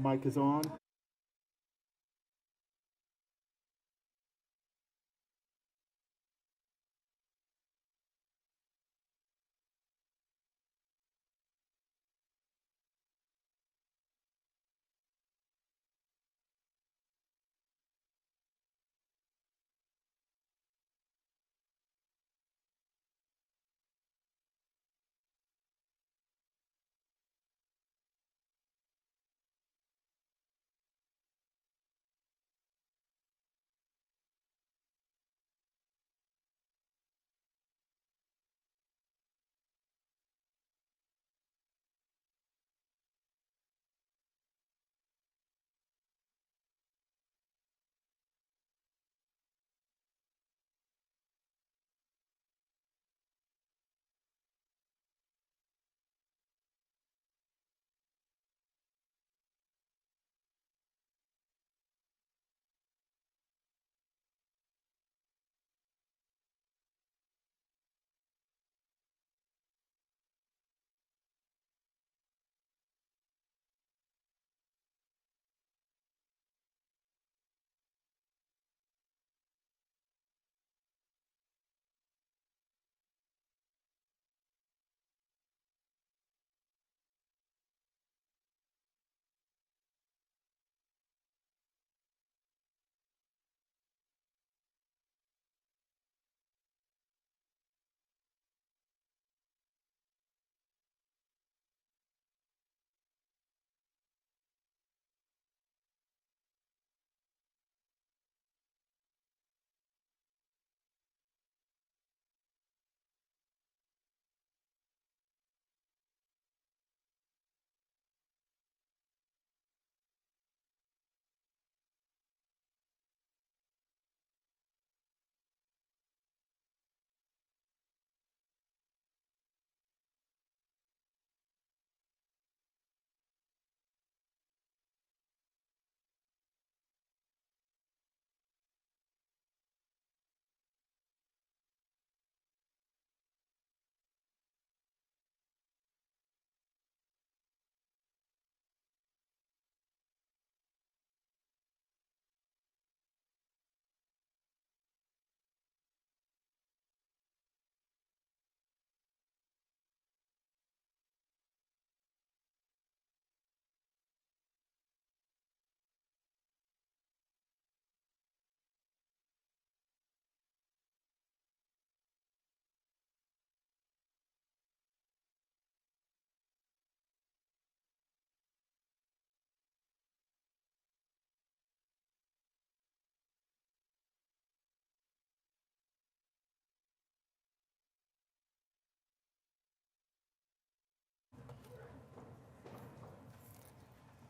Mic is on.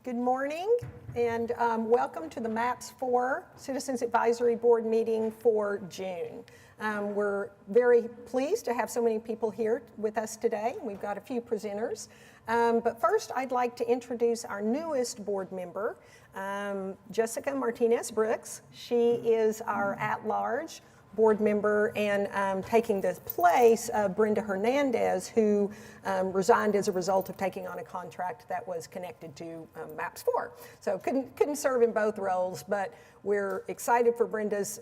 Good morning and welcome to the MAPS 4 Citizens Advisory Board meeting for June. We're very pleased to have so many people here with us today. We've got a few presenters. But first, I'd like to introduce our newest board member, Jessica Martinez-Brooks. She is our at-large board member and taking the place of Brenda Hernandez, who resigned as a result of taking on a contract that was connected to MAPS 4. So couldn't serve in both roles, but we're excited for Brenda's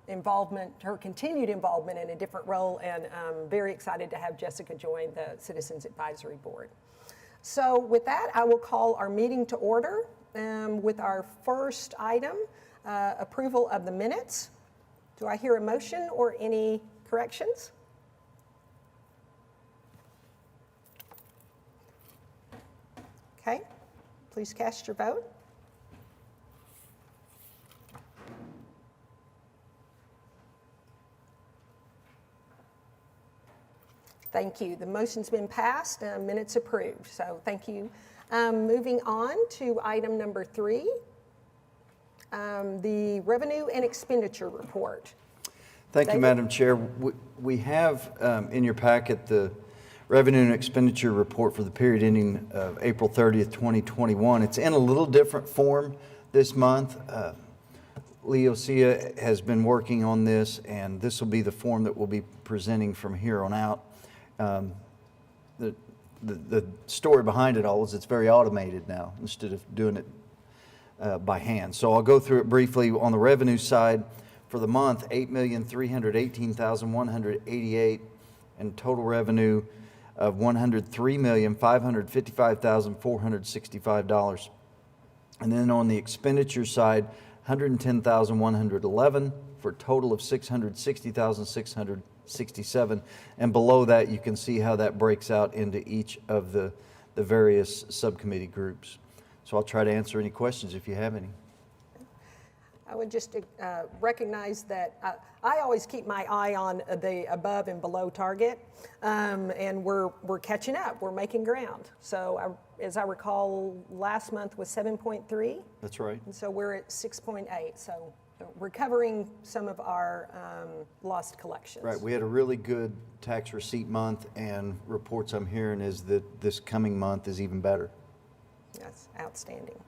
involvement, her continued involvement in a different role, and very excited to have Jessica join the Citizens Advisory Board. So with that, I will call our meeting to order with our first item, approval of the minutes. Do I hear a motion or any corrections? Okay, please cast your vote. Thank you. The motion's been passed, minutes approved, so thank you. Moving on to item number 3. The revenue and expenditure report. Thank you, Madam Chair. We have in your packet the revenue and expenditure report for the period ending April 30th, 2021. It's in a little different form this month. Leo Sia has been working on this, and this will be the form that we'll be presenting from here on out. the story behind it all is it's very automated now instead of doing it by hand. So I'll go through it briefly. On the revenue side, for the month, $8,318,188, and total revenue of $103,555,465. And then on the expenditure side, $110,111 for a total of $660,667. And below that, you can see how that breaks out into each of the various subcommittee groups. So I'll try to answer any questions if you have any. I would just recognize that I always keep my eye on the above and below target, and we're catching up. We're making ground. So as I recall, last month was 7.3. That's right. And so we're at 6.8. So recovering some of our lost collections. Right. We had a really good tax receipt month, and reports I'm hearing is that this coming month is even better. That's outstanding.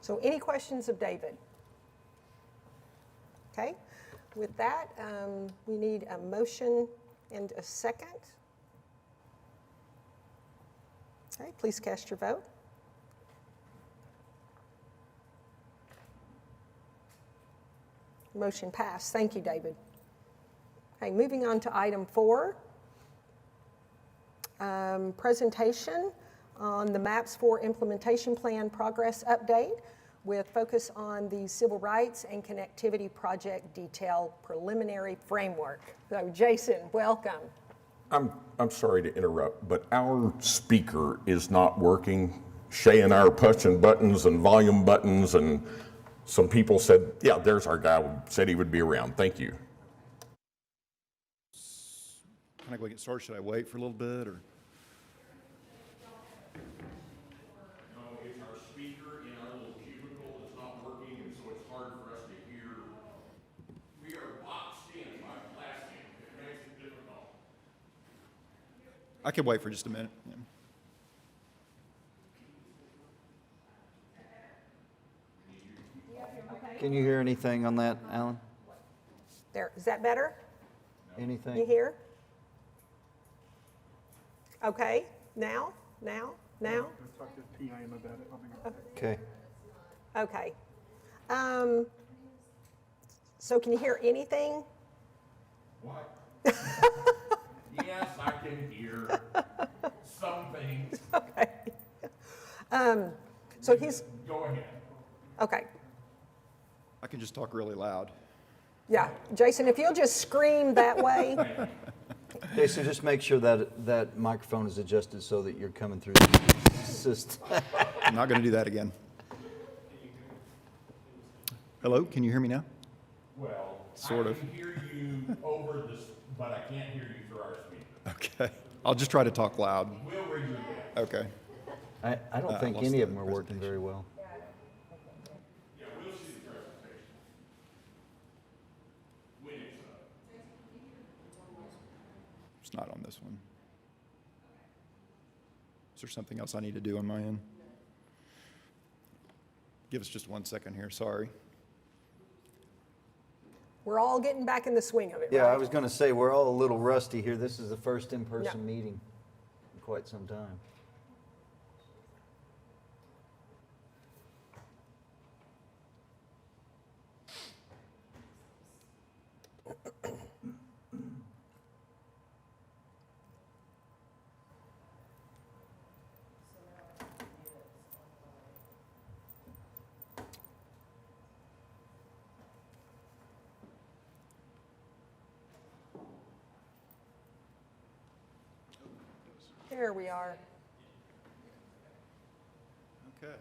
So any questions of David? Okay. With that, we need a motion and a second. Okay, please cast your vote. Motion passed. Thank you, David. Okay, moving on to item 4, presentation on the MAPS 4 implementation plan progress update with focus on the Civil Rights and Connectivity Project Detail Preliminary Framework. So Jason, welcome. I'm sorry to interrupt, but our speaker is not working. Shay and I are pushing buttons and volume buttons, and some people said, yeah, there's our guy who said he would be around. Thank you. Can I go get started? Should I wait for a little bit, or? No, it's our speaker in our little cubicle that's not working, and so it's hard for us to hear. We are boxed in by plastic. It makes it difficult. I could wait for just a minute. Yeah. Can you hear anything on that, Alan? There, is that better? Anything? You hear? Okay, now? Talk to PIM about it. Okay. Okay. So can you hear anything? What? Yes, I can hear some things. Okay. So he's, Go ahead. okay. I can just talk really loud. Yeah, Jason, if you'll just scream that way. Okay, so just make sure that that microphone is adjusted so that you're coming through the system. I'm not going to do that again. Hello, can you hear me now? Well, Sort of. I can hear you over this, but I can't hear you through our speaker. Okay. I'll just try to talk loud. We'll read your best. Okay. I don't think lost any the of them are working presentation. very well. Yeah, we'll see the presentation. When it's up. It's not on this one. Is there something else I need to do on my end? Give us just 1 second here, sorry. We're all getting back in the swing of it, Yeah, I right? was going to say, we're all a little rusty here. This is the first in-person meeting in quite some time. There we are. Okay.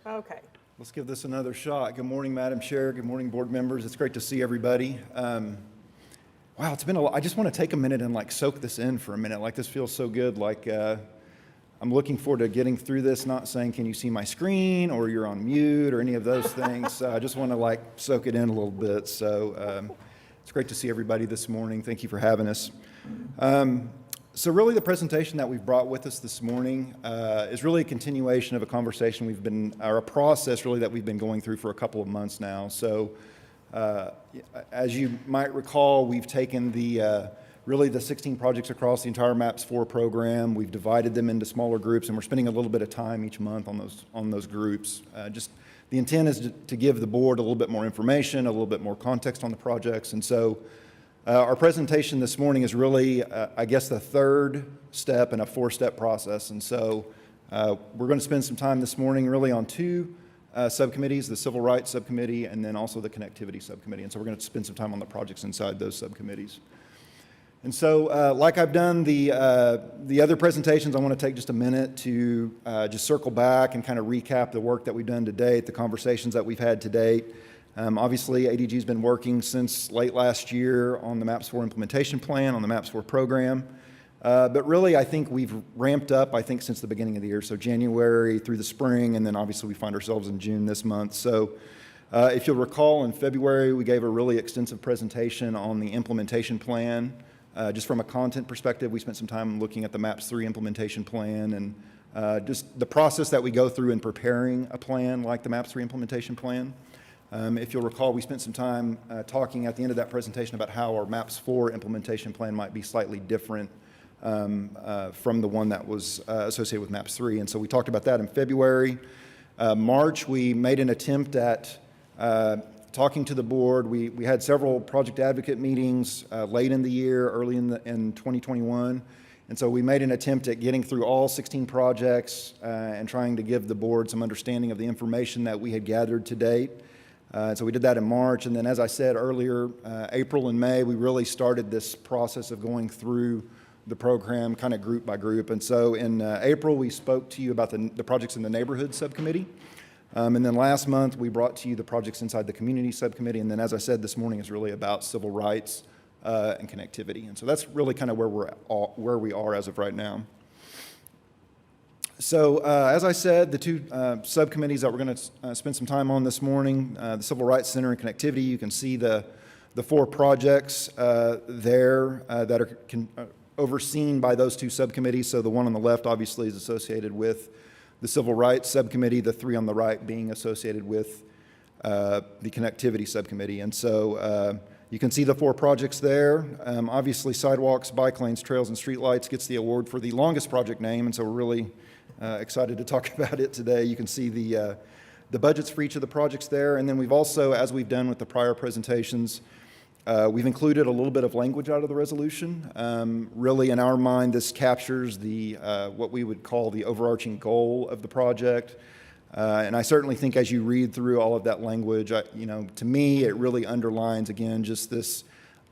Okay. Let's give this another shot. Good morning, Madam Chair. Good morning, board members. It's great to see everybody. Wow, it's been I just want to take a minute and soak this in for a minute. This feels so good. I'm looking forward to getting through this, not saying, can you see my screen, or you're on mute, or any of those things. I just want to soak it in a little bit. So it's great to see everybody this morning. Thank you for having us. So really the presentation that we've brought with us this morning is really a continuation of a conversation or a process really that we've been going through for a couple of months now. So as you might recall, we've taken the really the 16 projects across the entire MAPS 4 program. We've divided them into smaller groups, and we're spending a little bit of time each month on those groups. Just the intent is to give the board a little bit more information, a little bit more context on the projects. And so our presentation this morning is really, I guess, the third step in a four-step process. And so we're going to spend some time this morning really on two subcommittees, the Civil Rights Subcommittee and then also the Connectivity Subcommittee. And so we're going to spend some time on the projects inside those subcommittees. And so, like I've done the other presentations, I want to take just a minute to just circle back and kind of recap the work that we've done to date, the conversations that we've had to date. Obviously, ADG has been working since late last year on the MAPS 4 implementation plan, on the MAPS 4 program. But really, I think we've ramped up, since the beginning of the year. So January through the spring, and then obviously we find ourselves in June this month. So if you'll recall, in February, we gave a really extensive presentation on the implementation plan. Just from a content perspective, we spent some time looking at the MAPS 3 implementation plan and just the process that we go through in preparing a plan like the MAPS 3 implementation plan. If you'll recall, we spent some time talking at the end of that presentation about how our MAPS 4 implementation plan might be slightly different from the one that was associated with MAPS 3. And so we talked about that in February. March, we made an attempt at talking to the board. We had several project advocate meetings late in the year, early in 2021. And so we made an attempt at getting through all 16 projects and trying to give the board some understanding of the information that we had gathered to date. So we did that in March. And then, as I said earlier, April and May, we really started this process of going through the program kind of group by group. And so in April, we spoke to you about the projects in the neighborhood subcommittee. And then last month, we brought to you the projects inside the community subcommittee. And then, as I said, this morning is really about civil rights and connectivity. And so that's really kind of where we are as of right now. So as I said, the two subcommittees that we're going to spend some time on this morning, the Civil Rights Center and Connectivity, you can see the four projects there that are overseen by those two subcommittees. So the one on the left obviously is associated with the Civil Rights Subcommittee, the three on the right being associated with the Connectivity Subcommittee. And so you can see the four projects there. Obviously, sidewalks, bike lanes, trails, and streetlights gets the award for the longest project name, and so we're really excited to talk about it today. You can see the budgets for each of the projects there, and then we've also, as we've done with the prior presentations, we've included a little bit of language out of the resolution. Really, in our mind, this captures the what we would call the overarching goal of the project. And I certainly think as you read through all of that language, to me, it really underlines, again, just this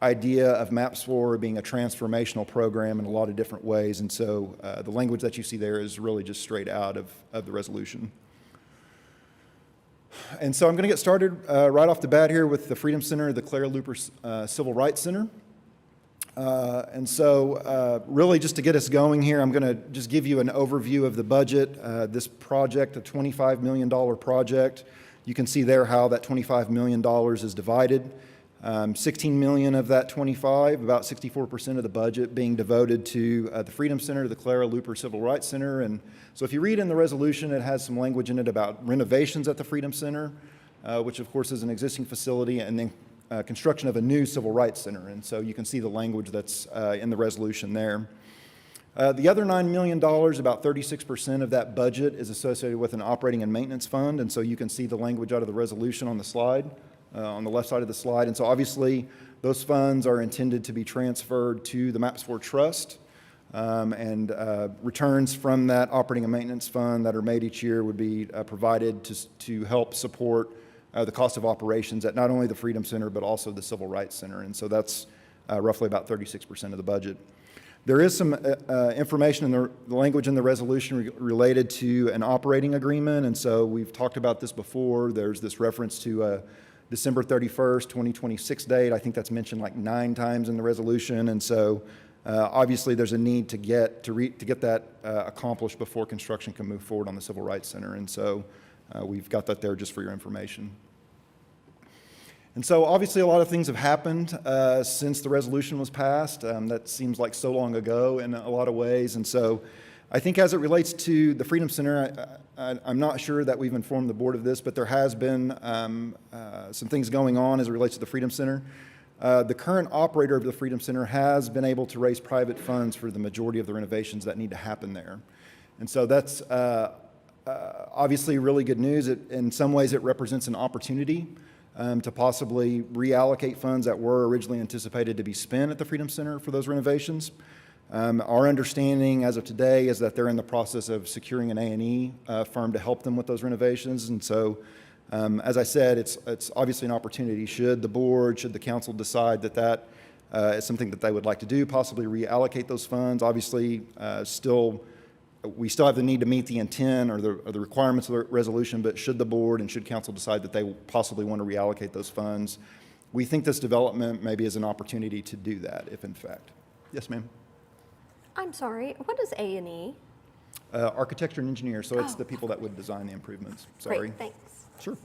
idea of MAPS 4 being a transformational program in a lot of different ways. And so the language that you see there is really just straight out of the resolution. And so I'm going to get started right off the bat here with the Freedom Center, the Clara Luper Civil Rights Center. And so really just to get us going here, I'm going to just give you an overview of the budget. This project, a $25 million project, you can see there how that $25 million is divided. 16 million of that 25, about 64% of the budget being devoted to the Freedom Center, the Clara Luper Civil Rights Center. And so if you read in the resolution, it has some language in it about renovations at the Freedom Center, which of course is an existing facility, and then construction of a new Civil Rights Center. And so you can see the language that's in the resolution there. The other $9 million, about 36% of that budget is associated with an operating and maintenance fund. And so you can see the language out of the resolution on the slide. On the left side of the slide. And so obviously those funds are intended to be transferred to the MAPS 4 Trust, and returns from that operating and maintenance fund that are made each year would be provided to help support the cost of operations at not only the Freedom Center but also the Civil Rights Center. And so that's roughly about 36% of the budget. There is some information in the language in the resolution related to an operating agreement. And so we've talked about this before. There's this reference to December 31st, 2026 date. I think that's mentioned like 9 times in the resolution. And so obviously there's a need to get that accomplished before construction can move forward on the Civil Rights Center. And so we've got that there just for your information. And so obviously a lot of things have happened since the resolution was passed. That seems like so long ago in a lot of ways. And so I think as it relates to the Freedom Center, I'm not sure that we've informed the board of this, but there has been some things going on as it relates to the Freedom Center. The current operator of the Freedom Center has been able to raise private funds for the majority of the renovations that need to happen there. And so that's obviously really good news. In some ways, it represents an opportunity to possibly reallocate funds that were originally anticipated to be spent at the Freedom Center for those renovations. Our understanding as of today is that they're in the process of securing an A&E firm to help them with those renovations. And so, as I said, it's obviously an opportunity. Should the board, should the council decide that that is something that they would like to do, possibly reallocate those funds. Obviously, we still have the need to meet the intent or the requirements of the resolution, but should the board and should council decide that they possibly want to reallocate those funds, we think this development maybe is an opportunity to do that, if in fact. Yes, ma'am. I'm sorry, what is A&E? Architecture and engineer, so it's the people that would design the improvements. Sorry. Great, thanks. Sure.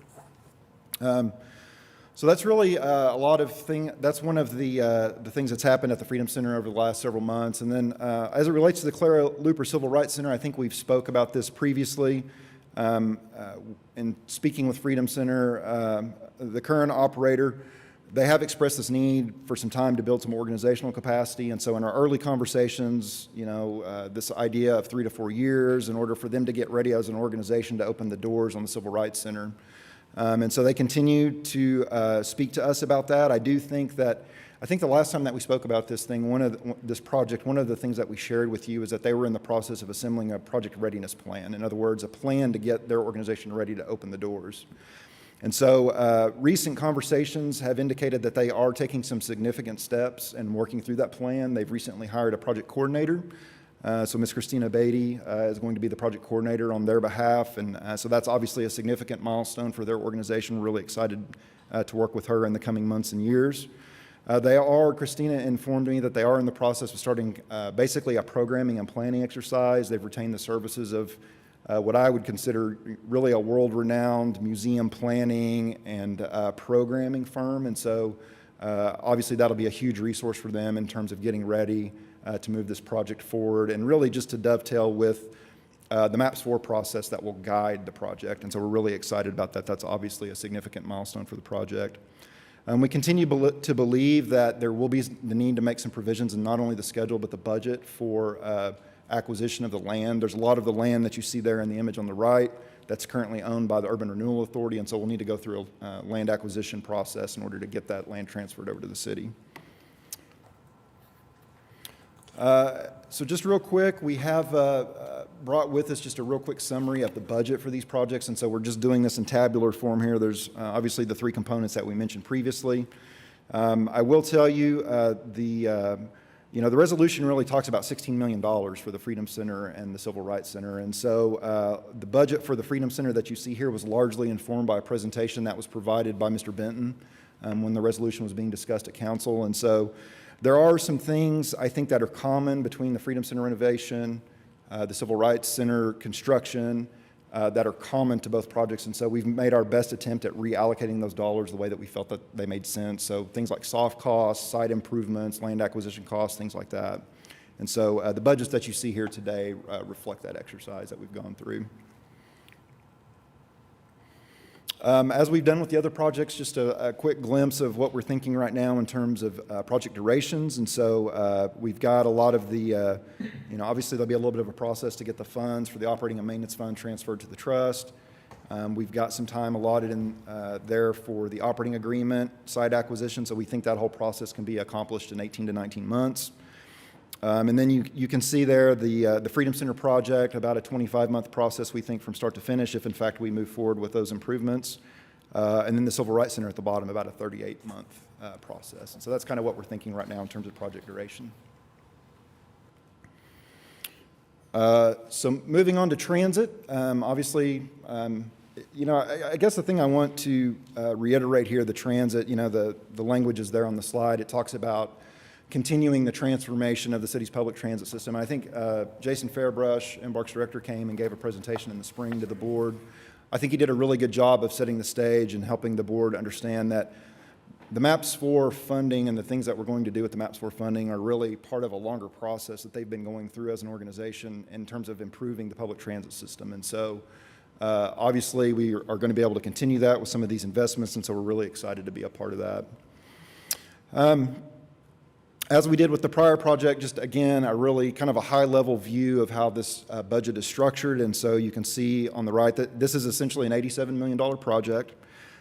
So that's really a lot of that's one of the things that's happened at the Freedom Center over the last several months. And then as it relates to the Clara Looper Civil Rights Center, I think we've spoke about this previously. In speaking with Freedom Center, the current operator, they have expressed this need for some time to build some organizational capacity. And so in our early conversations, this idea of 3 to 4 years in order for them to get ready as an organization to open the doors on the Civil Rights Center. And so they continue to speak to us about that. I think the last time that we spoke about this thing, this project, one of the things that we shared with you is that they were in the process of assembling a project readiness plan. In other words, a plan to get their organization ready to open the doors. And so recent conversations have indicated that they are taking some significant steps and working through that plan. They've recently hired a project coordinator. So Ms. Christina Beatty is going to be the project coordinator on their behalf. And so that's obviously a significant milestone for their organization. We're really excited to work with her in the coming months and years. Christina informed me that they are in the process of starting basically a programming and planning exercise. They've retained the services of what I would consider really a world-renowned museum planning and programming firm. And so obviously that'll be a huge resource for them in terms of getting ready to move this project forward and really just to dovetail with the MAPS 4 process that will guide the project. And so we're really excited about that. That's obviously a significant milestone for the project. We continue to believe that there will be the need to make some provisions in not only the schedule but the budget for acquisition of the land. There's a lot of the land that you see there in the image on the right that's currently owned by the Urban Renewal Authority, and so we'll need to go through a land acquisition process in order to get that land transferred over to the city. So just real quick, we have brought with us just a real quick summary of the budget for these projects, and so we're just doing this in tabular form here. There's obviously the 3 components that we mentioned previously. I will tell you the resolution really talks about $16 million for the Freedom Center and the Civil Rights Center. And so the budget for the Freedom Center that you see here was largely informed by a presentation that was provided by Mr. Benton when the resolution was being discussed at council. And so there are some things I think that are common between the Freedom Center renovation, the Civil Rights Center construction, that are common to both projects. And so we've made our best attempt at reallocating those dollars the way that we felt that they made sense. So things like soft costs, site improvements, land acquisition costs, things like that. And so the budgets that you see here today reflect that exercise that we've gone through. As we've done with the other projects, just a quick glimpse of what we're thinking right now in terms of project durations. And so we've got a lot of the, obviously there'll be a little bit of a process to get the funds for the operating and maintenance fund transferred to the trust. We've got some time allotted in there for the operating agreement, site acquisition, so we think that whole process can be accomplished in 18 to 19 months. And then you can see there the Freedom Center project, about a 25-month process, we think, from start to finish, if in fact we move forward with those improvements. And then the Civil Rights Center at the bottom, about a 38-month process. And so that's kind of what we're thinking right now in terms of project duration. So moving on to transit, obviously, I guess the thing I want to reiterate here, the transit, the language is there on the slide. It talks about continuing the transformation of the city's public transit system. I think Jason Fairbrush, MBARC's director, came and gave a presentation in the spring to the board. I think he did a really good job of setting the stage and helping the board understand that the MAPS 4 funding and the things that we're going to do with the MAPS 4 funding are really part of a longer process that they've been going through as an organization in terms of improving the public transit system. And so obviously we are going to be able to continue that with some of these investments, and so we're really excited to be a part of that. As we did with the prior project, just again, a really kind of a high-level view of how this budget is structured. And so you can see on the right that this is essentially an $87 million project.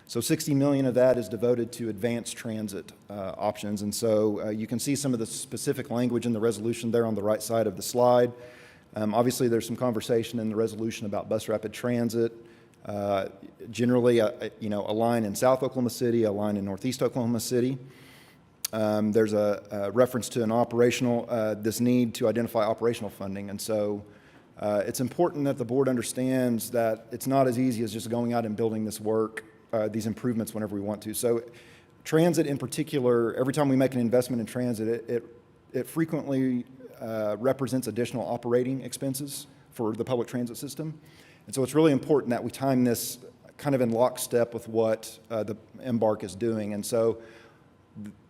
So $60 million of that is devoted to advanced transit options. And so you can see some of the specific language in the resolution there on the right side of the slide. Obviously, there's some conversation in the resolution about bus rapid transit. Generally, a line in South Oklahoma City, a line in Northeast Oklahoma City. There's a reference to an operational, this need to identify operational funding. And so it's important that the board understands that it's not as easy as just going out and building this work, these improvements whenever we want to. So transit in particular, every time we make an investment in transit, it frequently represents additional operating expenses for the public transit system. And so it's really important that we time this kind of in lockstep with what the Embark is doing. And so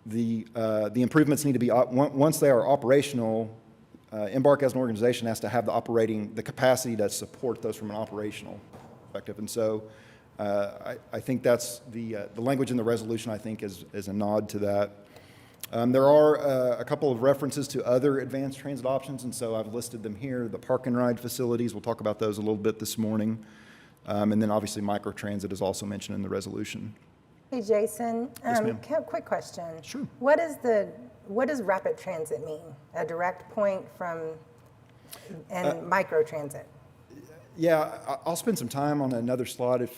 the improvements need to be, once they are operational, Embark as an organization has to have the capacity to support those from an operational perspective. And so I think that's the language in the resolution, I think, is a nod to that. There are a couple of references to other advanced transit options, and so I've listed them here. The park and ride facilities, we'll talk about those a little bit this morning. And then obviously microtransit is also mentioned in the resolution. Hey, Jason. Yes, ma'am. Quick question. Sure. What does rapid transit mean? A direct point from microtransit? Yeah, I'll spend some time on another slide.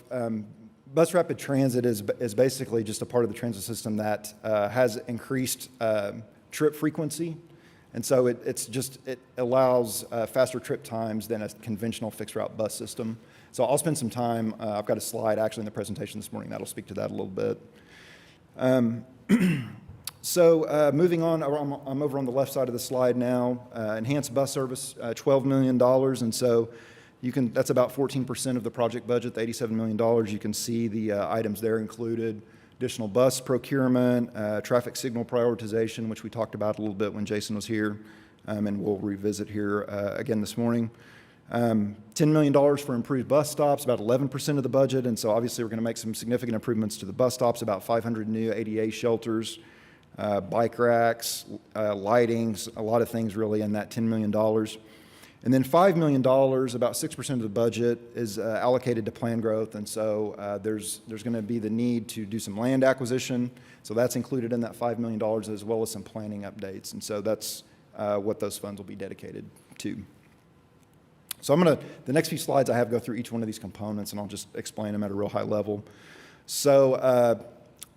Bus rapid transit is basically just a part of the transit system that has increased trip frequency. And so it allows faster trip times than a conventional fixed route bus system. So I'll spend some time, I've got a slide actually in the presentation this morning that'll speak to that a little bit. Moving on, I'm over on the left side of the slide now. Enhanced bus service, $12 million. And so that's about 14% of the project budget, the $87 million. You can see the items there included additional bus procurement, traffic signal prioritization, which we talked about a little bit when Jason was here, and we'll revisit here again this morning. $10 million for improved bus stops, about 11% of the budget, and so obviously we're going to make some significant improvements to the bus stops, about 500 new ADA shelters, bike racks, lightings, a lot of things really in that $10 million. And then $5 million, about 6% of the budget, is allocated to plan growth, and so there's going to be the need to do some land acquisition, so that's included in that $5 million, as well as some planning updates, and so that's what those funds will be dedicated to. So the next few slides I have go through each one of these components, and I'll just explain them at a real high level. So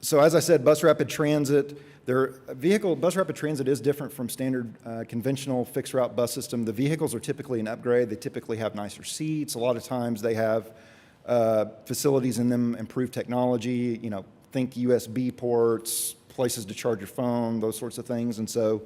as I said, bus rapid transit, bus rapid transit is different from standard conventional fixed route bus system. The vehicles are typically an upgrade. They typically have nicer seats. A lot of times they have facilities in them, improved technology, think USB ports, places to charge your phone, those sorts of things. And so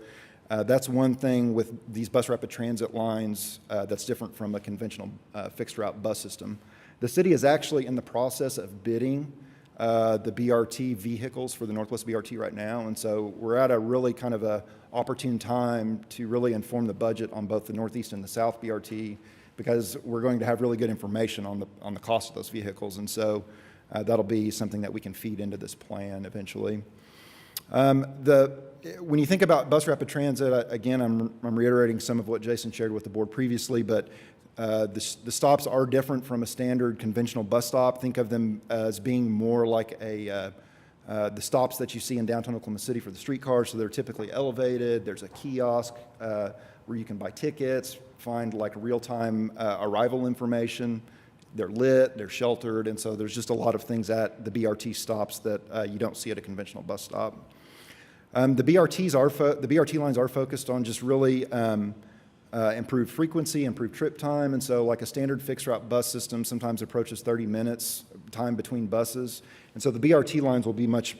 that's one thing with these bus rapid transit lines that's different from a conventional fixed route bus system. The city is actually in the process of bidding the BRT vehicles for the Northwest BRT right now, and so we're at a really kind of a opportune time to really inform the budget on both the Northeast and the South BRT, because we're going to have really good information on the cost of those vehicles, and so that'll be something that we can feed into this plan eventually. When you think about bus rapid transit, again, I'm reiterating some of what Jason shared with the board previously, but the stops are different from a standard conventional bus stop. Think of them as being more like the stops that you see in downtown Oklahoma City for the streetcars. So they're typically elevated. There's a kiosk where you can buy tickets, find like real-time arrival information. They're lit, they're sheltered, and so there's just a lot of things at the BRT stops that you don't see at a conventional bus stop. The BRT lines are focused on just really improved frequency, improved trip time, and so like a standard fixed route bus system sometimes approaches 30 minutes time between buses, and so the BRT lines will be much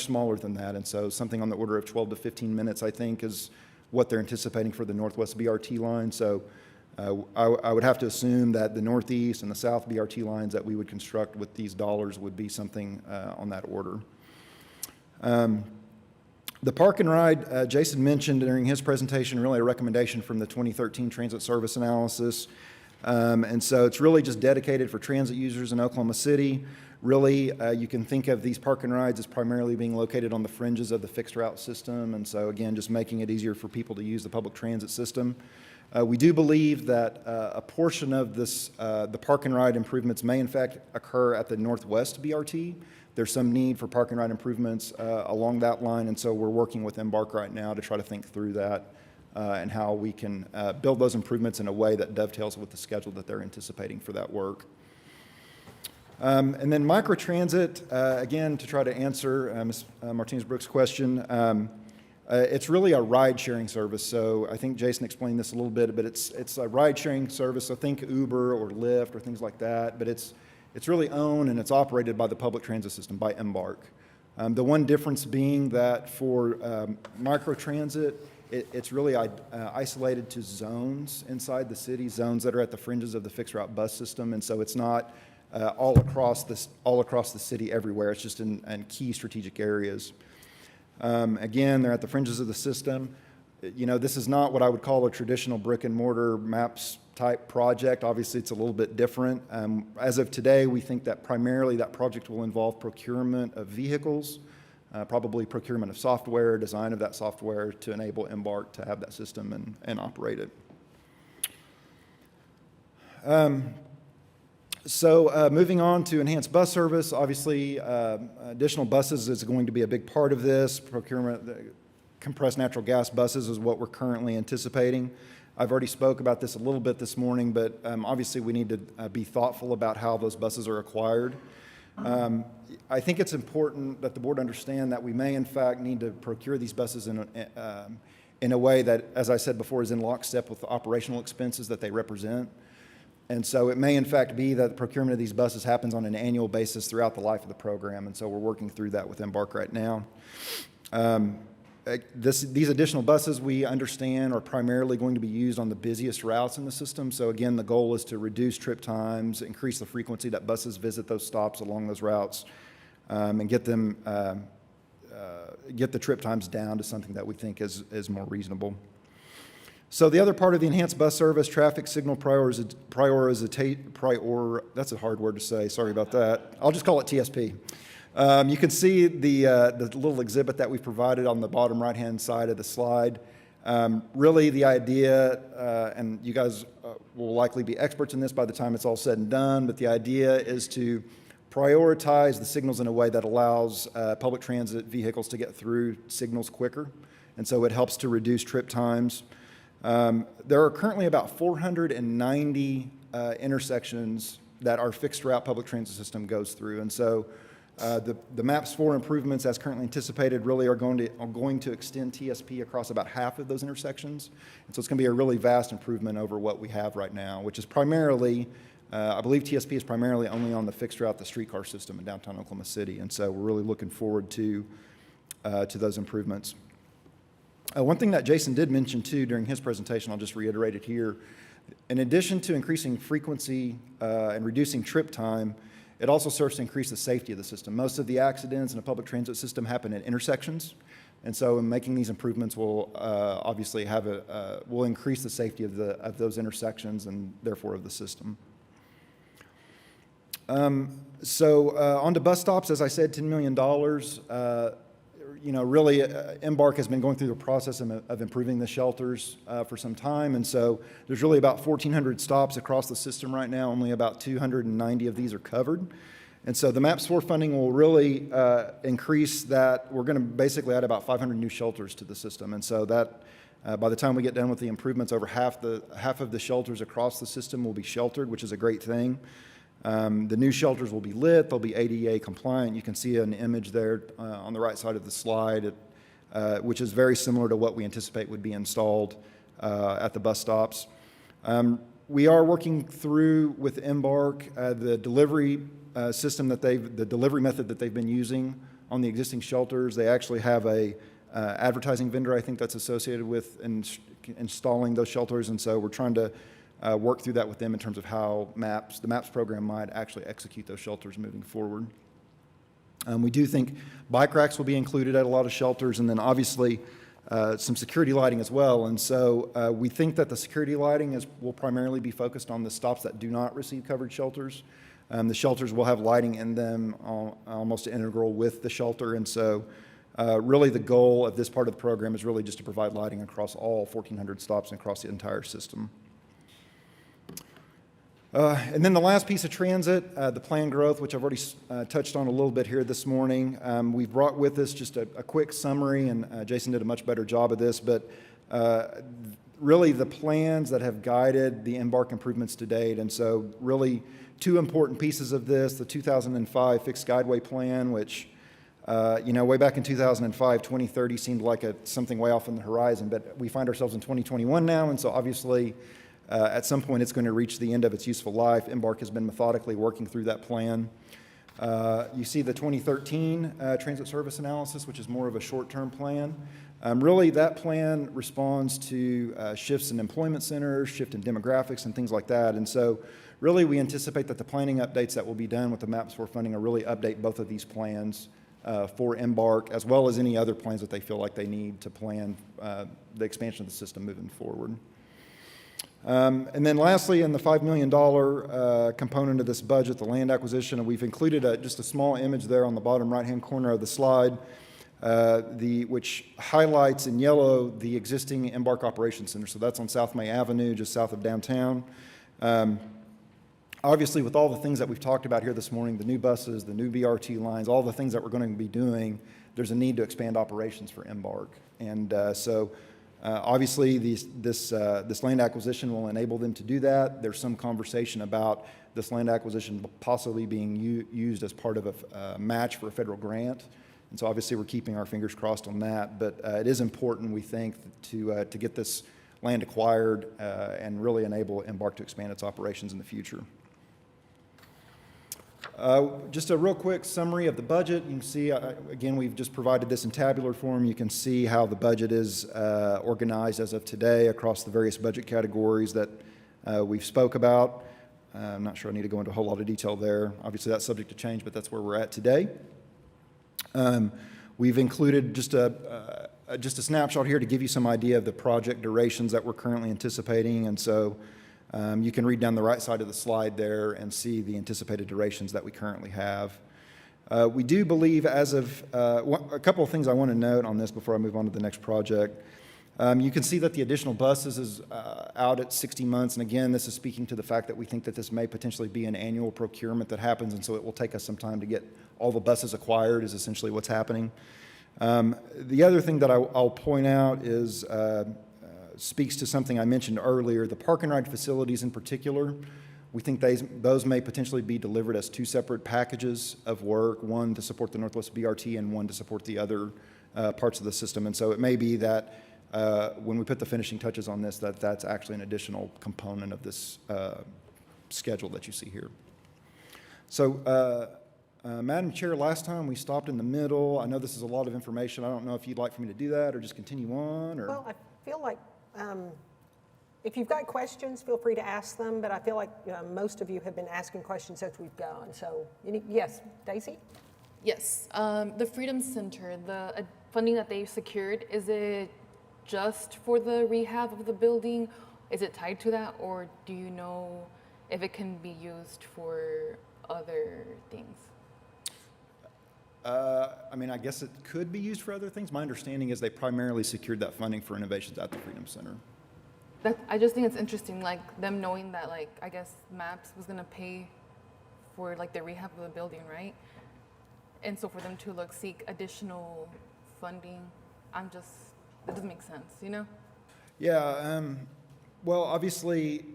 smaller than that, and so something on the order of 12 to 15 minutes, I think, is what they're anticipating for the Northwest BRT line. So I would have to assume that the Northeast and the South BRT lines that we would construct with these dollars would be something on that order. The park and ride, Jason mentioned during his presentation, really a recommendation from the 2013 Transit Service Analysis. And so it's really just dedicated for transit users in Oklahoma City. Really, you can think of these park and rides as primarily being located on the fringes of the fixed route system. And so again, just making it easier for people to use the public transit system. We do believe that a portion of this, the park and ride improvements may in fact occur at the Northwest BRT. There's some need for park and ride improvements along that line, and so we're working with Embark right now to try to think through that and how we can build those improvements in a way that dovetails with the schedule that they're anticipating for that work. And then microtransit, again, to try to answer Ms. Martinez-Brooks' question, it's really a ride-sharing service. So I think Jason explained this a little bit, but it's a ride-sharing service. So think Uber or Lyft or things like that. But it's really owned and it's operated by the public transit system, by Embark. The one difference being that for microtransit, it's really isolated to zones inside the city, zones that are at the fringes of the fixed route bus system, and so it's not all across the city everywhere. It's just in key strategic areas. Again, they're at the fringes of the system. You know, this is not what I would call a traditional brick and mortar maps type project. Obviously, it's a little bit different. As of today, we think that primarily that project will involve procurement of vehicles, probably procurement of software, design of that software to enable Embark to have that system and operate it. So moving on to enhanced bus service, obviously additional buses is going to be a big part of this. Procurement, compressed natural gas buses is what we're currently anticipating. I've already spoke about this a little bit this morning, but obviously we need to be thoughtful about how those buses are acquired. I think it's important that the board understand that we may in fact need to procure these buses in a way that, as I said before, is in lockstep with the operational expenses that they represent. And so it may in fact be that the procurement of these buses happens on an annual basis throughout the life of the program, and so we're working through that with Embark right now. These additional buses, we understand, are primarily going to be used on the busiest routes in the system. So again, the goal is to reduce trip times, increase the frequency that buses visit those stops along those routes, and get the trip times down to something that we think is more reasonable. So the other part of the enhanced bus service, traffic signal that's a hard word to say, sorry about that. I'll just call it TSP. You can see the little exhibit that we provided on the bottom right-hand side of the slide. Really the idea, and you guys will likely be experts in this by the time it's all said and done, but the idea is to prioritize the signals in a way that allows public transit vehicles to get through signals quicker, and so it helps to reduce trip times. There are currently about 490 intersections that our fixed route public transit system goes through, and so the MAPS 4 improvements, as currently anticipated, really are going to extend TSP across about half of those intersections. And so it's going to be a really vast improvement over what we have right now, which is primarily, I believe TSP is primarily only on the fixed route, the streetcar system in downtown Oklahoma City. And so we're really looking forward to those improvements. One thing that Jason did mention too during his presentation, I'll just reiterate it here. In addition to increasing frequency and reducing trip time, it also serves to increase the safety of the system. Most of the accidents in a public transit system happen at intersections, and so in making these improvements will obviously will increase the safety of those intersections and therefore of the system. So on to bus stops, as I said, $10 million. You know, really, Embark has been going through the process of improving the shelters for some time, and so there's really about 1,400 stops across the system right now. Only about 290 of these are covered, and so the MAPS 4 funding will really increase that. We're going to basically add about 500 new shelters to the system, and so that by the time we get done with the improvements, over half of the shelters across the system will be sheltered, which is a great thing. The new shelters will be lit, they'll be ADA compliant. You can see an image there on the right side of the slide, which is very similar to what we anticipate would be installed at the bus stops. We are working through with Embark the delivery system the delivery method that they've been using on the existing shelters. They actually have a advertising vendor, I think, that's associated with installing those shelters, and so we're trying to work through that with them in terms of how the MAPS program might actually execute those shelters moving forward. We do think bike racks will be included at a lot of shelters, and then obviously some security lighting as well. And so we think that the security lighting will primarily be focused on the stops that do not receive covered shelters. The shelters will have lighting in them almost integral with the shelter. And so really the goal of this part of the program is really just to provide lighting across all 1,400 stops and across the entire system. And then the last piece of transit, the planned growth, which I've already touched on a little bit here this morning. We've brought with us just a quick summary, and Jason did a much better job of this, but really the plans that have guided the Embark improvements to date. And so really two important pieces of this, the 2005 Fixed Guideway Plan, which way back in 2005, 2030 seemed like something way off on the horizon, but we find ourselves in 2021 now, and so obviously at some point it's going to reach the end of its useful life. Embark has been methodically working through that plan. You see the 2013 Transit Service Analysis, which is more of a short-term plan. Really, that plan responds to shifts in employment centers, shift in demographics, and things like that. And so really, we anticipate that the planning updates that will be done with the MAPS 4 funding will really update both of these plans for Embark, as well as any other plans that they feel like they need to plan the expansion of the system moving forward. And then lastly, in the $5 million component of this budget, the land acquisition, we've included just a small image there on the bottom right-hand corner of the slide, which highlights in yellow the existing Embark Operations Center. So that's on South May Avenue, just south of downtown. Obviously, with all the things that we've talked about here this morning, the new buses, the new BRT lines, all the things that we're going to be doing, there's a need to expand operations for Embark. And obviously, this land acquisition will enable them to do that. There's some conversation about this land acquisition possibly being used as part of a match for a federal grant. And so obviously, we're keeping our fingers crossed on that. But it is important, we think, to get this land acquired and really enable Embark to expand its operations in the future. Just a real quick summary of the budget. You can see, again, we've just provided this in tabular form. You can see how the budget is organized as of today across the various budget categories that we've spoke about. I'm not sure I need to go into a whole lot of detail there. Obviously, that's subject to change, but that's where we're at today. We've included just a snapshot here to give you some idea of the project durations that we're currently anticipating. And so you can read down the right side of the slide there and see the anticipated durations that we currently have. We do believe as of, a couple of things I want to note on this before I move on to the next project. You can see that the additional buses is out at 60 months. And again, this is speaking to the fact that we think that this may potentially be an annual procurement that happens. And so it will take us some time to get all the buses acquired is essentially what's happening. The other thing that I'll point out is speaks to something I mentioned earlier, the park and ride facilities in particular. We think those may potentially be delivered as two separate packages of work, one to support the Northwest BRT and one to support the other parts of the system. And so it may be that when we put the finishing touches on this, that's actually an additional component of this schedule that you see here. So, Madam Chair, last time we stopped in the middle. I know this is a lot of information. I don't know if you'd like for me to do that or just continue on. Or... Well, I feel like if you've got questions, feel free to ask them, but I feel like most of you have been asking questions as we've gone. So, yes, Daisy? Yes, the Freedom Center, the funding that they've secured, is it just for the rehab of the building? Is it tied to that, or do you know if it can be used for other things? I mean, I guess it could be used for other things. My understanding is they primarily secured that funding for renovations at the Freedom Center. I just think it's interesting, like them knowing that, like, I guess MAPS was gonna pay for like the rehab of the building, right? And so for them to seek additional funding, it doesn't make sense, you know? Yeah, well, obviously,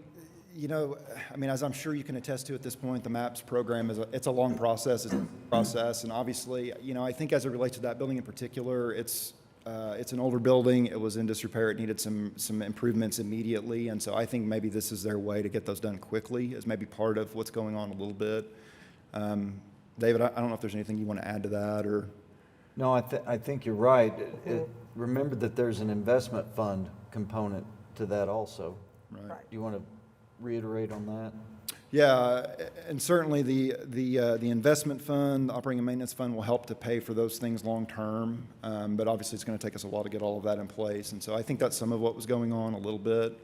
I mean, as I'm sure you can attest to at this point, the MAPS program it's a long process, and obviously, I think as it relates to that building in particular, it's an older building, it was in disrepair, it needed some improvements immediately, and so I think maybe this is their way to get those done quickly, is maybe part of what's going on a little bit. David, I don't know if there's anything you want to add to that, or? No, I think you're right. Remember that there's an investment fund component to that also. Right. You want to reiterate on that? Yeah, and certainly the investment fund, the operating and maintenance fund will help to pay for those things long-term. But obviously, it's going to take us a while to get all of that in place. And so I think that's some of what was going on a little bit.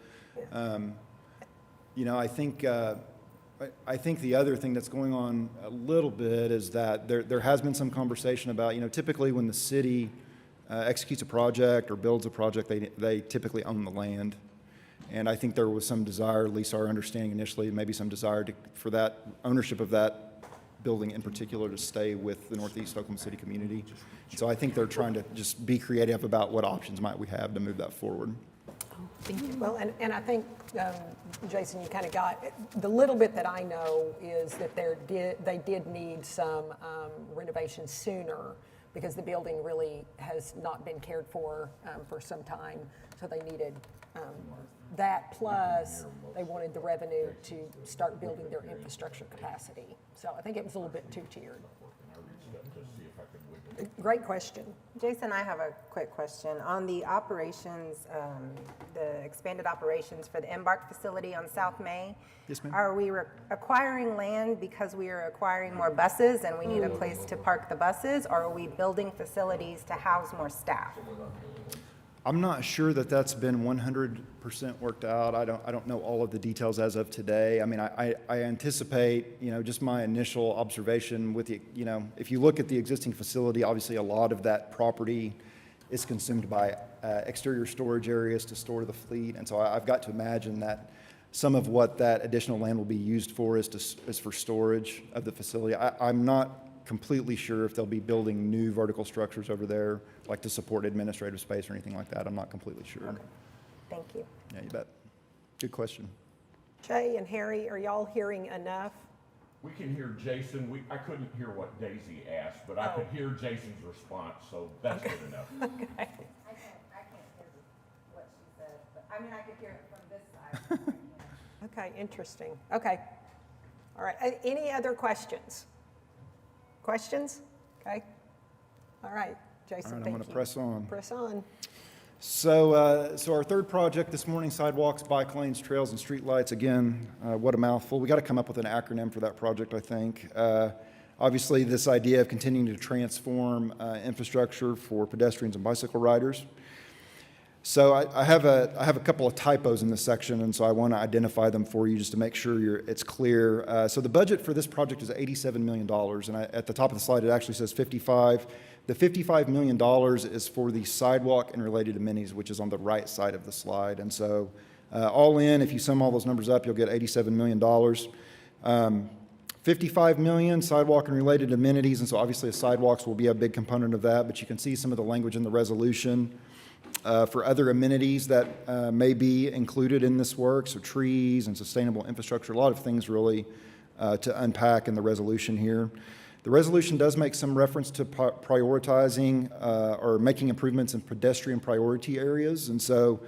You know, I think the other thing that's going on a little bit is that there has been some conversation about, you know, typically when the city executes a project or builds a project, they typically own the land. And I think there was some desire, at least our understanding initially, maybe some desire for that ownership of that building in particular to stay with the Northeast Oklahoma City community. So I think they're trying to just be creative about what options might we have to move that forward. Thank you. Well, and I think, Jason, you kind of got, the little bit that I know is that they did need some renovations sooner because the building really has not been cared for some time. So they needed that, plus they wanted the revenue to start building their infrastructure capacity. So I think it was a little bit two-tiered. Great question. Jason, I have a quick question. On the operations, the expanded operations for the Embark facility on South May, Yes, ma'am. are we acquiring land because we are acquiring more buses and we need a place to park the buses, or are we building facilities to house more staff? I'm not sure that that's been 100% worked out. I don't know all of the details as of today. I mean, I anticipate, you know, just my initial observation with the, you know, if you look at the existing facility, obviously a lot of that property is consumed by exterior storage areas to store the fleet. And so I've got to imagine that some of what that additional land will be used for is for storage of the facility. I'm not completely sure if they'll be building new vertical structures over there, like to support administrative space or anything like that. I'm not completely sure. Okay. Thank you. Yeah, you bet. Good question. Jay and Harry, are y'all hearing enough? We can hear Jason. I couldn't hear what Daisy asked, but I could hear Jason's response, so that's good enough. I can't hear what she said, but I mean, I could hear it from this side. Okay, interesting. Okay. All right. Any other questions? Questions? Okay. All right, Jason, All right, thank I'm you. going to press on. Press on. So our third project this morning, sidewalks, bike lanes, trails, and streetlights. Again, what a mouthful. We got to come up with an acronym for that project, I think. Obviously, this idea of continuing to transform infrastructure for pedestrians and bicycle riders. So I have a couple of typos in this section, and so I want to identify them for you just to make sure it's clear. So the budget for this project is $87 million, and at the top of the slide it actually says 55. The $55 million is for the sidewalk and related amenities, which is on the right side of the slide. And so all in, if you sum all those numbers up, you'll get $87 million. 55 million sidewalk and related amenities, and so obviously the sidewalks will be a big component of that, but you can see some of the language in the resolution for other amenities that may be included in this work, so trees and sustainable infrastructure, a lot of things really to unpack in the resolution here. The resolution does make some reference to prioritizing or making improvements in pedestrian priority areas, and so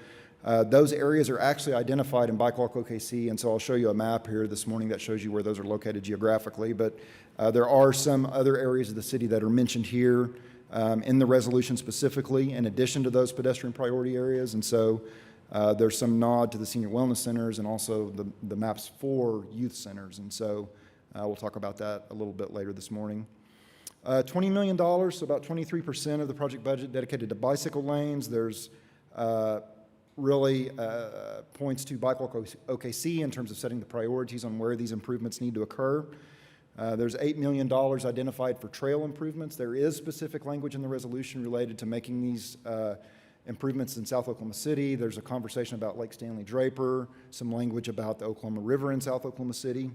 those areas are actually identified in Bike Walk OKC, and so I'll show you a map here this morning that shows you where those are located geographically, but there are some other areas of the city that are mentioned here in the resolution specifically, in addition to those pedestrian priority areas, and so there's some nod to the senior wellness centers and also the maps for youth centers, and so we'll talk about that a little bit later this morning. $20 million, so about 23% of the project budget dedicated to bicycle lanes. There's really points to Bike Walk OKC in terms of setting the priorities on where these improvements need to occur. There's $8 million identified for trail improvements. There is specific language in the resolution related to making these improvements in South Oklahoma City. There's a conversation about Lake Stanley Draper, some language about the Oklahoma River in South Oklahoma City.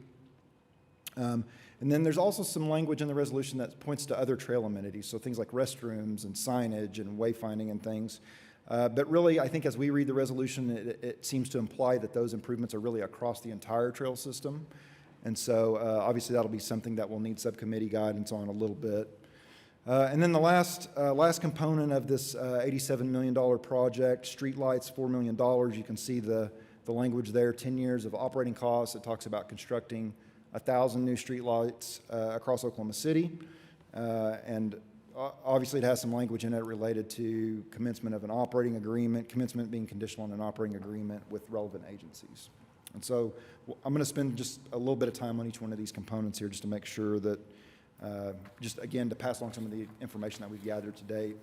And then there's also some language in the resolution that points to other trail amenities, so things like restrooms and signage and wayfinding and things. But really, I think as we read the resolution, it seems to imply that those improvements are really across the entire trail system. And so obviously that'll be something that we'll need subcommittee guidance on a little bit. And then the last component of this $87 million project, streetlights, $4 million. You can see the language there, 10 years of operating costs. It talks about constructing 1,000 new streetlights across Oklahoma City. And obviously it has some language in it related to commencement of an operating agreement, commencement being conditional on an operating agreement with relevant agencies. And so I'm going to spend just a little bit of time on each one of these components here just to make sure that, just again, to pass along some of the information that we've gathered today.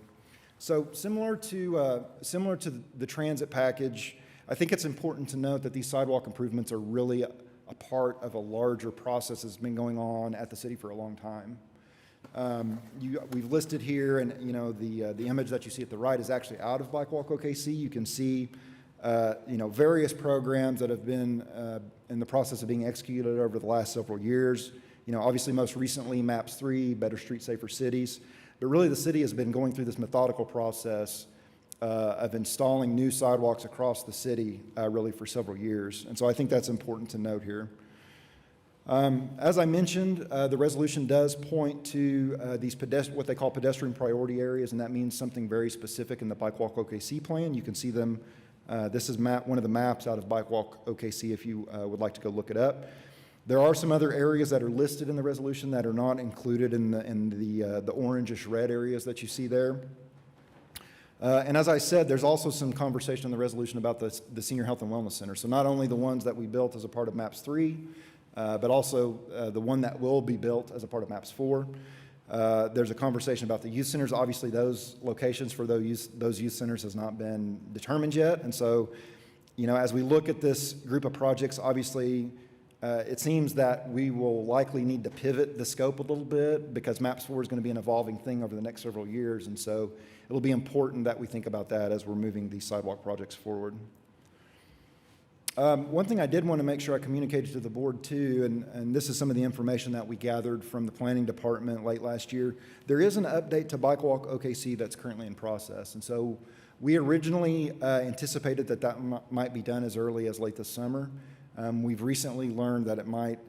So similar to the transit package, I think it's important to note that these sidewalk improvements are really a part of a larger process that's been going on at the city for a long time. We've listed here, and the image that you see at the right is actually out of Bike Walk OKC. You can see various programs that have been in the process of being executed over the last several years. Obviously most recently MAPS 3, Better Streets, Safer Cities. But really the city has been going through this methodical process of installing new sidewalks across the city really for several years. And so I think that's important to note here. As I mentioned, the resolution does point to these what they call pedestrian priority areas, and that means something very specific in the Bike Walk OKC plan. You can see them. This is one of the maps out of Bike Walk OKC if you would like to go look it up. There are some other areas that are listed in the resolution that are not included in the orangish red areas that you see there. And as I said, there's also some conversation in the resolution about the Senior Health and Wellness Center. So not only the ones that we built as a part of MAPS 3, but also the one that will be built as a part of MAPS 4. There's a conversation about the youth centers. Obviously, those locations for those youth centers has not been determined yet. And so, as we look at this group of projects, obviously, it seems that we will likely need to pivot the scope a little bit because MAPS 4 is going to be an evolving thing over the next several years. And so it'll be important that we think about that as we're moving these sidewalk projects forward. One thing I did want to make sure I communicated to the board too, and this is some of the information that we gathered from the planning department late last year. There is an update to Bike Walk OKC that's currently in process. And so we originally anticipated that might be done as early as late this summer. We've recently learned that it might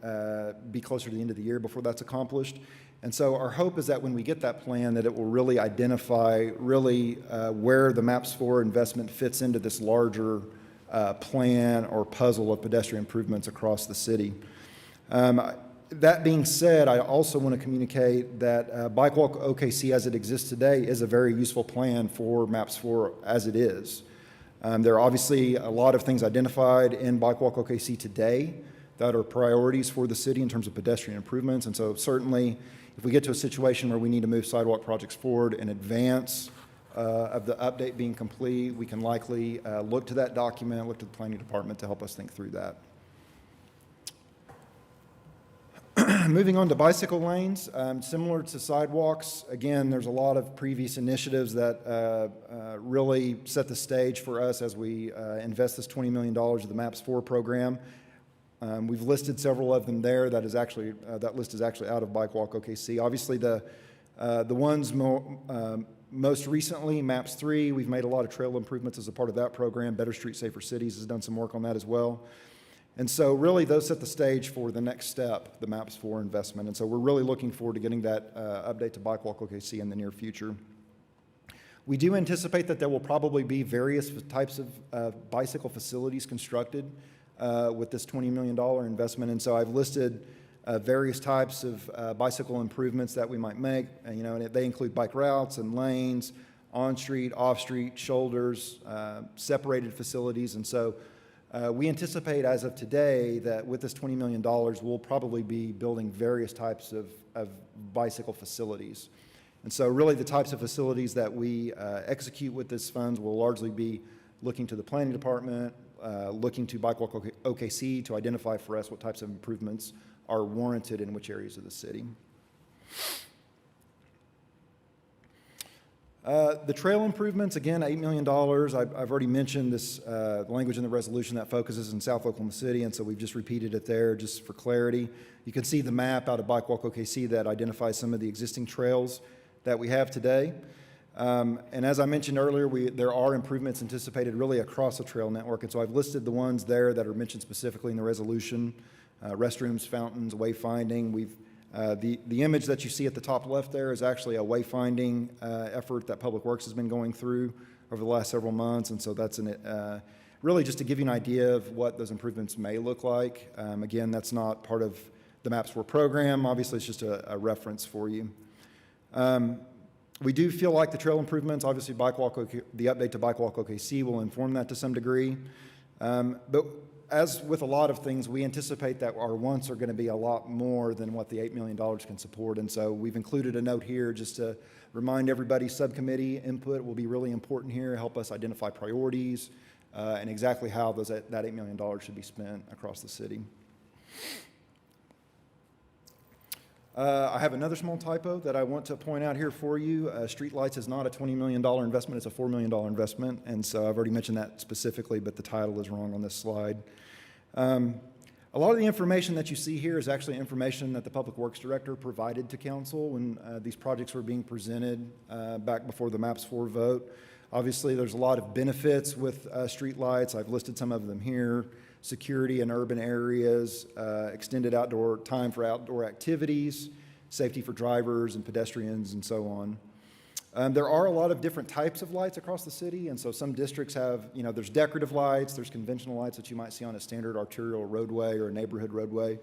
be closer to the end of the year before that's accomplished. And so our hope is that when we get that plan, that it will really identify where the MAPS 4 investment fits into this larger plan or puzzle of pedestrian improvements across the city. That being said, I also want to communicate that Bike Walk OKC as it exists today is a very useful plan for MAPS 4 as it is. There are obviously a lot of things identified in Bike Walk OKC today that are priorities for the city in terms of pedestrian improvements. And so certainly if we get to a situation where we need to move sidewalk projects forward in advance of the update being complete, we can likely look to that document, look to the planning department to help us think through that. Moving on to bicycle lanes, similar to sidewalks, again, there's a lot of previous initiatives that really set the stage for us as we invest this $20 million of the MAPS 4 program. We've listed several of them there. That list is actually out of Bike Walk OKC. Obviously, the ones most recently, MAPS 3, we've made a lot of trail improvements as a part of that program. Better Streets, Safer Cities has done some work on that as well. And so really those set the stage for the next step, the MAPS 4 investment. And so we're really looking forward to getting that update to Bike Walk OKC in the near future. We do anticipate that there will probably be various types of bicycle facilities constructed with this $20 million investment. And so I've listed various types of bicycle improvements that we might make. And they include bike routes and lanes, on-street, off-street, shoulders, separated facilities. And so we anticipate as of today that with this $20 million, we'll probably be building various types of bicycle facilities. And so really the types of facilities that we execute with this funds will largely be looking to the planning department, looking to Bike Walk OKC to identify for us what types of improvements are warranted in which areas of the city. The trail improvements, again, $8 million. I've already mentioned this language in the resolution that focuses in South Oklahoma City, and so we've just repeated it there just for clarity. You can see the map out of Bike Walk OKC that identifies some of the existing trails that we have today. And as I mentioned earlier, there are improvements anticipated really across the trail network, and so I've listed the ones there that are mentioned specifically in the resolution, restrooms, fountains, wayfinding. The image that you see at the top left there is actually a wayfinding effort that Public Works has been going through over the last several months, and so that's really just to give you an idea of what those improvements may look like. Again, that's not part of the MAPS 4 program. Obviously, it's just a reference for you. We do feel like the trail improvements, obviously the update to Bike Walk OKC will inform that to some degree. But as with a lot of things, we anticipate that our wants are going to be a lot more than what the $8 million can support. And so we've included a note here just to remind everybody subcommittee input will be really important here, help us identify priorities and exactly how that $8 million should be spent across the city. I have another small typo that I want to point out here for you. Streetlights is not a $20 million investment, it's a $4 million investment. And so I've already mentioned that specifically, but the title is wrong on this slide. A lot of the information that you see here is actually information that the Public Works Director provided to council when these projects were being presented back before the MAPS 4 vote. Obviously, there's a lot of benefits with streetlights. I've listed some of them here. Security in urban areas, extended outdoor time for outdoor activities, safety for drivers and pedestrians, and so on. There are a lot of different types of lights across the city, and so some districts have, there's decorative lights, there's conventional lights that you might see on a standard arterial roadway or a neighborhood roadway.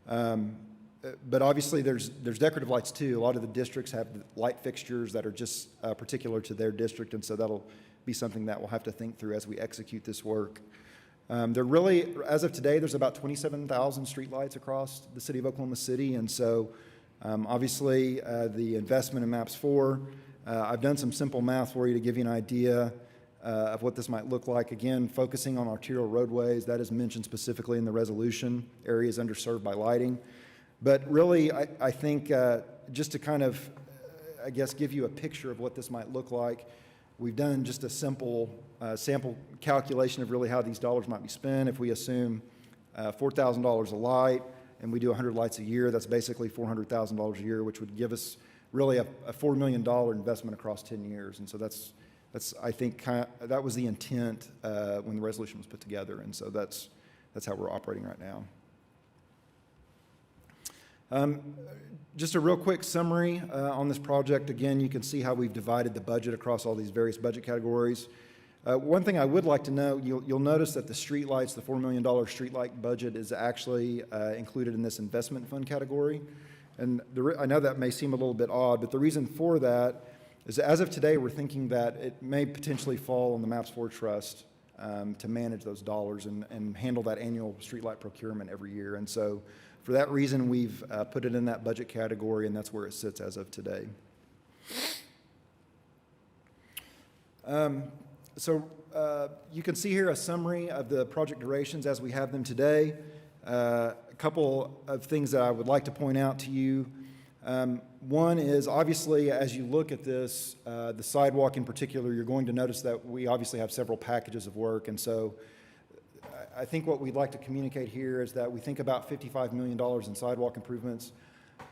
But obviously there's decorative lights too. A lot of the districts have light fixtures that are just particular to their district, and so that'll be something that we'll have to think through as we execute this work. There really, as of today, there's about 27,000 streetlights across the city of Oklahoma City, and so obviously the investment in MAPS 4, I've done some simple math for you to give you an idea of what this might look like. Again, focusing on arterial roadways, that is mentioned specifically in the resolution, areas underserved by lighting. But really, I think just to kind of, I guess, give you a picture of what this might look like, we've done just a simple sample calculation of really how these dollars might be spent. If we assume $4,000 a light and we do 100 lights a year, that's basically $400,000 a year, which would give us really a $4 million investment across 10 years. And so that's I think, that was the intent when the resolution was put together. And so that's how we're operating right now. Just a real quick summary on this project. Again, you can see how we've divided the budget across all these various budget categories. One thing I would like to note, you'll notice that the streetlights, the $4 million streetlight budget is actually included in this investment fund category. And I know that may seem a little bit odd, but the reason for that is as of today, we're thinking that it may potentially fall on the MAPS 4 Trust to manage those dollars and handle that annual streetlight procurement every year. And so for that reason, we've put it in that budget category, and that's where it sits as of today. So you can see here a summary of the project durations as we have them today. A couple of things that I would like to point out to you. One is obviously as you look at this, the sidewalk in particular, you're going to notice that we obviously have several packages of work. And so I think what we'd like to communicate here is that we think about $55 million in sidewalk improvements.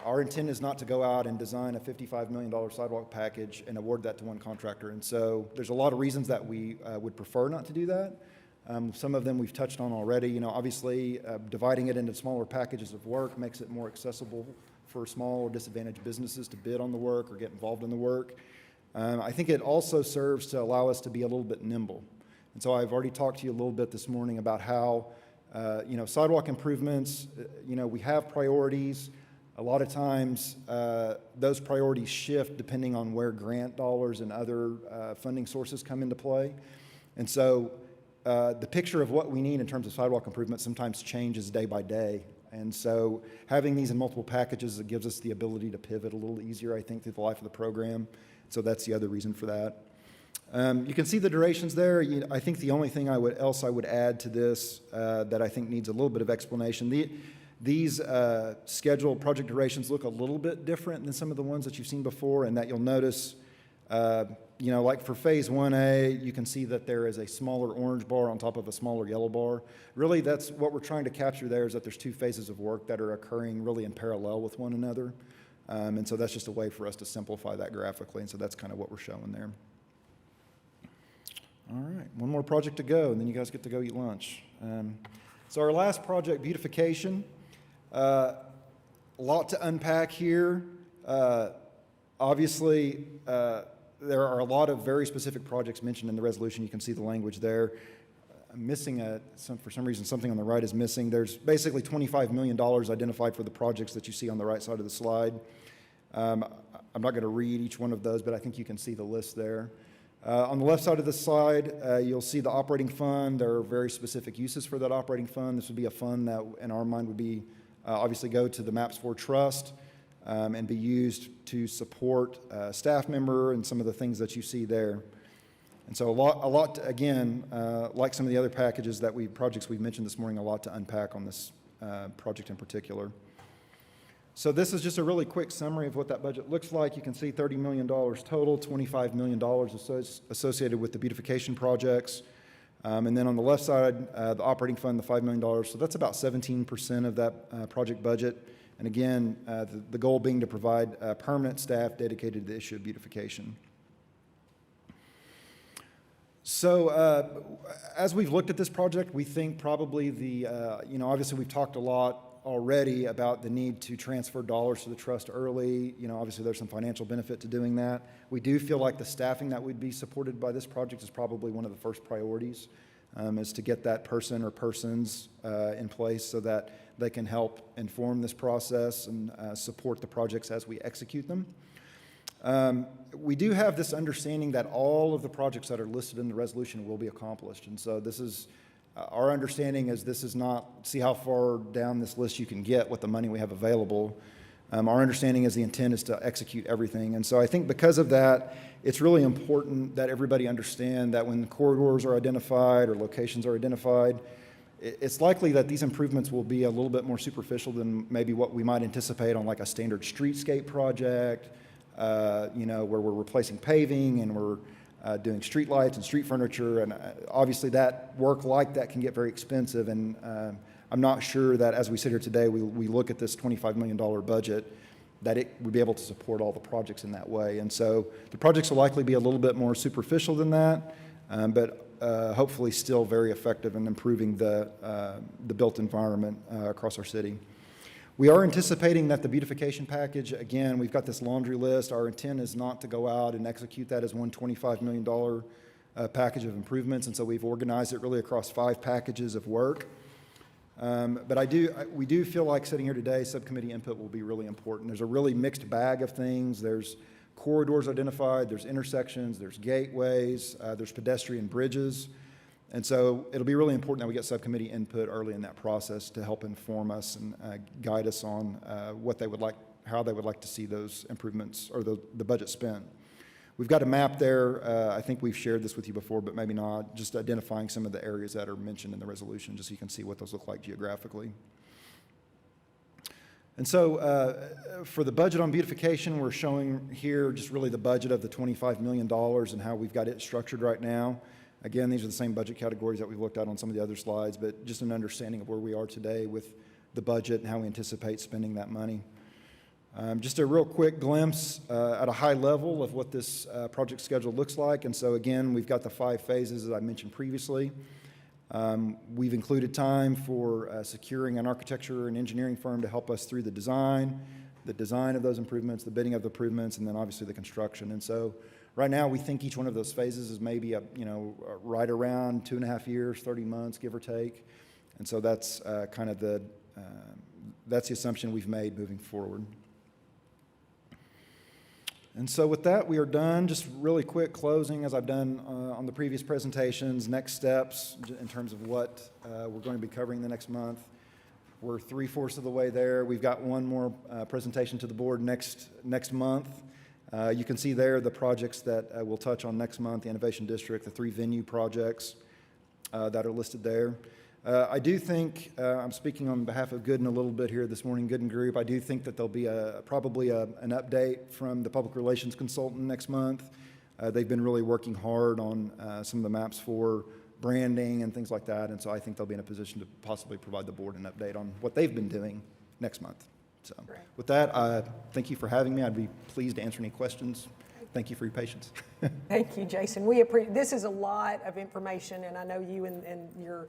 Our intent is not to go out and design a $55 million sidewalk package and award that to one contractor. And so there's a lot of reasons that we would prefer not to do that. Some of them we've touched on already. Obviously dividing it into smaller packages of work makes it more accessible for small or disadvantaged businesses to bid on the work or get involved in the work. I think it also serves to allow us to be a little bit nimble. And so I've already talked to you a little bit this morning about how, sidewalk improvements, we have priorities. A lot of times those priorities shift depending on where grant dollars and other funding sources come into play. And so the picture of what we need in terms of sidewalk improvements sometimes changes day by day. And so having these in multiple packages, it gives us the ability to pivot a little easier, I think, through the life of the program. So that's the other reason for that. You can see the durations there. I think the only thing I would add to this that I think needs a little bit of explanation, these scheduled project durations look a little bit different than some of the ones that you've seen before, and that you'll notice, like for phase 1A, you can see that there is a smaller orange bar on top of a smaller yellow bar. Really, that's what we're trying to capture there, is that there's two phases of work that are occurring really in parallel with one another. And so that's just a way for us to simplify that graphically, and so that's kind of what we're showing there. All right, one more project to go, and then you guys get to go eat lunch. So our last project, Beautification. A lot to unpack here. Obviously, there are a lot of very specific projects mentioned in the resolution. You can see the language there. I'm missing for some reason, something on the right is missing. There's basically $25 million identified for the projects that you see on the right side of the slide. I'm not going to read each one of those, but I think you can see the list there. On the left side of the slide, you'll see the operating fund. There are very specific uses for that operating fund. This would be a fund that, in our mind, would be obviously go to the MAPS 4 Trust and be used to support staff member and some of the things that you see there. And so a lot again, like some of the other projects we've mentioned this morning, a lot to unpack on this project in particular. So this is just a really quick summary of what that budget looks like. You can see $30 million total, $25 million associated with the beautification projects. And then on the left side, the operating fund, the $5 million. So that's about 17% of that project budget. And again, the goal being to provide permanent staff dedicated to the issue of beautification. So as we've looked at this project, we think probably obviously we've talked a lot already about the need to transfer dollars to the trust early. Obviously there's some financial benefit to doing that. We do feel like the staffing that would be supported by this project is probably one of the first priorities, is to get that person or persons in place so that they can help inform this process and support the projects as we execute them. We do have this understanding that all of the projects that are listed in the resolution will be accomplished. And so this is, our understanding is this is not, see how far down this list you can get with the money we have available. Our understanding is the intent is to execute everything. And so I think because of that, it's really important that everybody understand that when corridors are identified or locations are identified, it's likely that these improvements will be a little bit more superficial than maybe what we might anticipate on like a standard streetscape project, where we're replacing paving and we're doing street lights and street furniture. And obviously that work like that can get very expensive. And I'm not sure that as we sit here today, we look at this $25 million budget, that it would be able to support all the projects in that way. And so the projects will likely be a little bit more superficial than that, but hopefully still very effective in improving the built environment across our city. We are anticipating that the beautification package, again, we've got this laundry list. Our intent is not to go out and execute that as one $25 million package of improvements, and so we've organized it really across 5 packages of work. But we do feel like sitting here today, subcommittee input will be really important. There's a really mixed bag of things. There's corridors identified, there's intersections, there's gateways, there's pedestrian bridges. And so it'll be really important that we get subcommittee input early in that process to help inform us and guide us on what they would like, how they would like to see those improvements or the budget spent. We've got a map there. I think we've shared this with you before, but maybe not, just identifying some of the areas that are mentioned in the resolution, just so you can see what those look like geographically. And so for the budget on beautification, we're showing here just really the budget of the $25 million and how we've got it structured right now. Again, these are the same budget categories that we've looked at on some of the other slides, but just an understanding of where we are today with the budget and how we anticipate spending that money. Just a real quick glimpse at a high level of what this project schedule looks like. And so again, we've got the 5 phases that I mentioned previously. We've included time for securing an architecture and engineering firm to help us through the design of those improvements, the bidding of the improvements, and then obviously the construction. And so right now, we think each one of those phases is maybe right around 2.5 years, 30 months, give or take. And so that's kind of that's the assumption we've made moving forward. And so with that, we are done. Just really quick closing, as I've done on the previous presentations, next steps in terms of what we're going to be covering the next month. We're 3/4 of the way there. We've got one more presentation to the board next month. You can see there the projects that we'll touch on next month, the Innovation District, the 3 venue projects that are listed there. I do think, I'm speaking on behalf of Gooden a little bit here this morning, Gooden Group. I do think that there'll be probably an update from the public relations consultant next month. They've been really working hard on some of the maps for branding and things like that, and so I think they'll be in a position to possibly provide the board an update on what they've been doing next month. So with that, thank you for having me. I'd be pleased to answer any questions. Thank you for your patience. Thank you, Jason. This is a lot of information, and I know you and your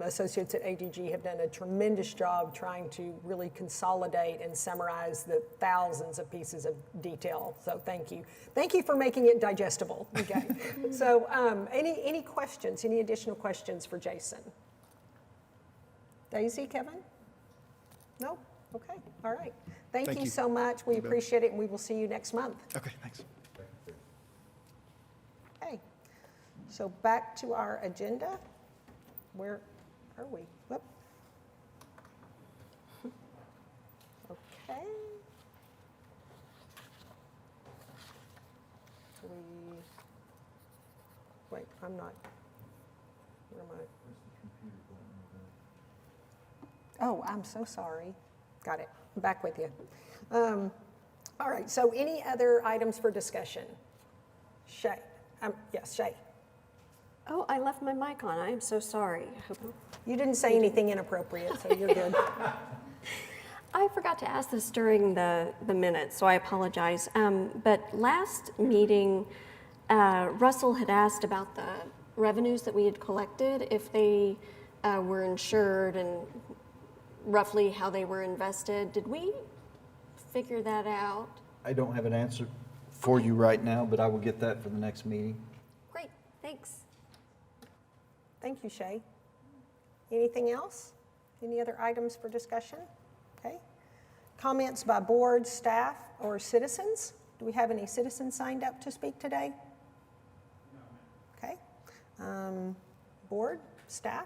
associates at ADG have done a tremendous job trying to really consolidate and summarize the thousands of pieces of detail. So thank you. Thank you for making it digestible. Okay. So any questions, any additional questions for Jason? Daisy, Kevin? No? Okay. All right. Thank you so much. We appreciate it, and we will see you next month. Okay, thanks. Hey. So back to our agenda. Where are we? Whoop. Okay. Wait, I'm not, where am I? Oh, I'm so sorry. Got it. I'm back with you. All right, so any other items for discussion? Shay? Yes, Shay. Oh, I left my mic on. I am so sorry. I hope You didn't say anything inappropriate, so you're good. I forgot to ask this during the minutes, so I apologize. But last meeting, Russell had asked about the revenues that we had collected, if they were insured and roughly how they were invested. Did we figure that out? I don't have an answer for you right now, but I will get that for the next meeting. Great, thanks. Thank you, Shay. Anything else? Any other items for discussion? Okay. Comments by board, staff, or citizens? Do we have any citizens signed up to speak today? Okay. Board, staff,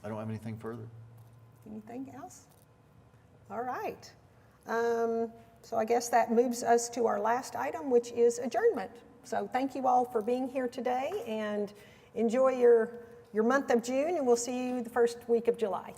I don't have anything further. anything else? All right. So I guess that moves us to our last item, which is adjournment. So thank you all for being here today, and enjoy your month of June, and we'll see you the first week of July.